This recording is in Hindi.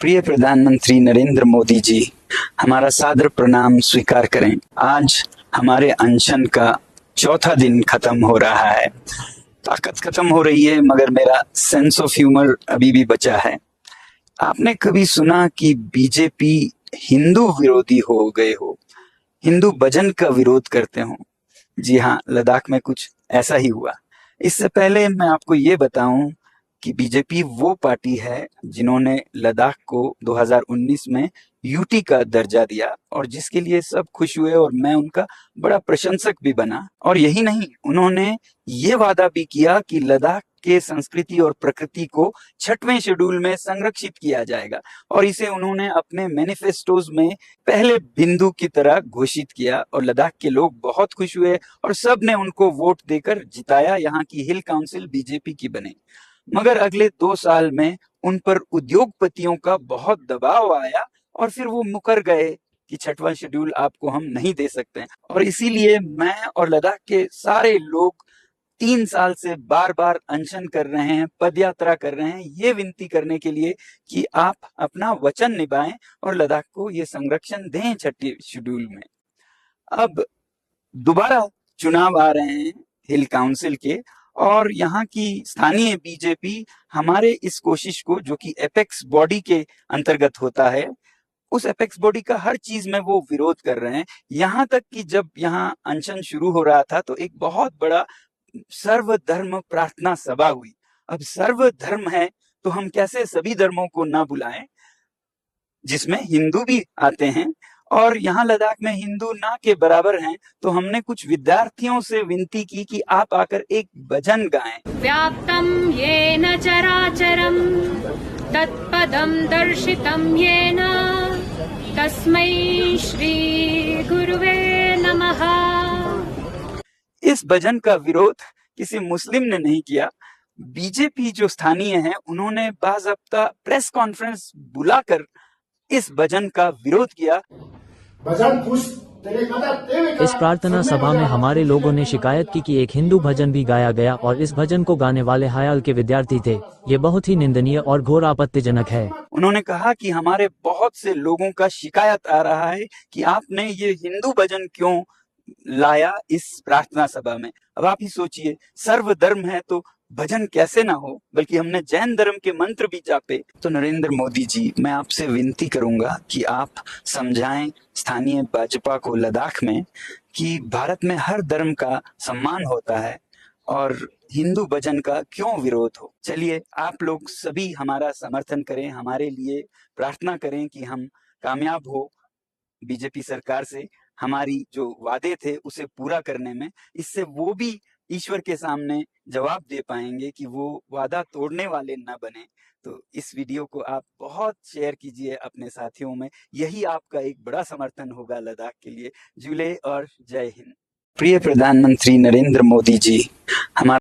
प्रिय प्रधानमंत्री नरेंद्र मोदी जी, हमारा सादर प्रणाम स्वीकार करें। आज हमारे अनशन का चौथा दिन खत्म हो रहा है। ताकत खत्म हो रही है, मगर मेरा सेंस ऑफ ह्यूमर अभी भी बचा है। आपने कभी सुना कि बीजेपी हिंदू विरोधी हो गए हो, हिंदू भजन का विरोध करते हो? जी हाँ, लद्दाख में कुछ ऐसा ही हुआ। इससे पहले मैं आपको ये बताऊं कि बीजेपी वो पार्टी है जिन्होंने लद्दाख को 2019 में यूटी का दर्जा दिया और जिसके लिए सब खुश हुए और मैं उनका बड़ा प्रशंसक भी बना। और यही नहीं, उन्होंने ये वादा भी किया कि लद्दाख के संस्कृति और प्रकृति को 6वें शेड्यूल में संरक्षित किया जाएगा और इसे उन्होंने अपने मैनिफेस्टोज में पहले बिंदु की तरह घोषित किया और लद्दाख के लोग बहुत खुश हुए और सब ने उनको वोट देकर जिताया। यहाँ की हिल काउंसिल बीजेपी की बने। मगर अगले 2 साल में उन पर उद्योगपतियों का बहुत दबाव आया और फिर वो मुकर गए कि 6वां शेड्यूल आपको हम नहीं दे सकते। और इसीलिए मैं और लद्दाख के सारे लोग 3 साल से बार बार अनशन कर रहे हैं, पदयात्रा कर रहे हैं, ये विनती करने के लिए कि आप अपना वचन निभाएं और लद्दाख को ये संरक्षण दें 6वें शेड्यूल में। अब दोबारा चुनाव आ रहे हैं हिल काउंसिल के और यहाँ की स्थानीय बीजेपी हमारे इस कोशिश को, जो कि एपेक्स बॉडी के अंतर्गत होता है, उस एपेक्स बॉडी का हर चीज में वो विरोध कर रहे हैं। यहाँ तक कि जब यहाँ अनशन शुरू हो रहा था तो एक बहुत बड़ा सर्वधर्म प्रार्थना सभा हुई। अब सर्वधर्म है तो हम कैसे सभी धर्मों को ना बुलाएं, जिसमें हिंदू भी आते हैं। और यहाँ लद्दाख में हिंदू ना के बराबर हैं, तो हमने कुछ विद्यार्थियों से विनती की कि आप आकर एक भजन गाएं। व्याप्तं येन चराचरं तत्पदं दर्शितं येन तस्मै श्री गुरुवे नमः। इस भजन का विरोध किसी मुस्लिम ने नहीं किया। बीजेपी जो स्थानीय है, उन्होंने बाज़ाब्ता प्रेस कॉन्फ्रेंस बुलाकर इस भजन का विरोध किया। इस प्रार्थना सभा में हमारे लोगों ने शिकायत की कि एक हिंदू भजन भी गाया गया और इस भजन को गाने वाले हायल के विद्यार्थी थे। ये बहुत ही निंदनीय और घोर आपत्तिजनक है। उन्होंने कहा कि हमारे बहुत से लोगों का शिकायत आ रहा है कि आपने ये हिंदू भजन क्यों लाया इस प्रार्थना सभा में। अब आप ही सोचिए, सर्वधर्म है तो भजन कैसे ना हो, बल्कि हमने जैन धर्म के मंत्र भी जापे। तो नरेंद्र मोदी जी, मैं आपसे विनती करूंगा कि आप समझाएं स्थानीय भाजपा को लद्दाख में कि भारत में हर धर्म का सम्मान होता है और हिंदू भजन का क्यों विरोध हो। चलिए, आप लोग सभी हमारा समर्थन करें, हमारे लिए प्रार्थना करें कि हम कामयाब हो बीजेपी सरकार से हमारी जो वादे थे उसे पूरा करने में। इससे वो भी ईश्वर के सामने जवाब दे पाएंगे कि वो वादा तोड़ने वाले न बने। तो इस वीडियो को आप बहुत शेयर कीजिए अपने साथियों में, यही आपका एक बड़ा समर्थन होगा लद्दाख के लिए। जुले और जय हिंद। प्रिय प्रधानमंत्री नरेंद्र मोदी जी, हमारा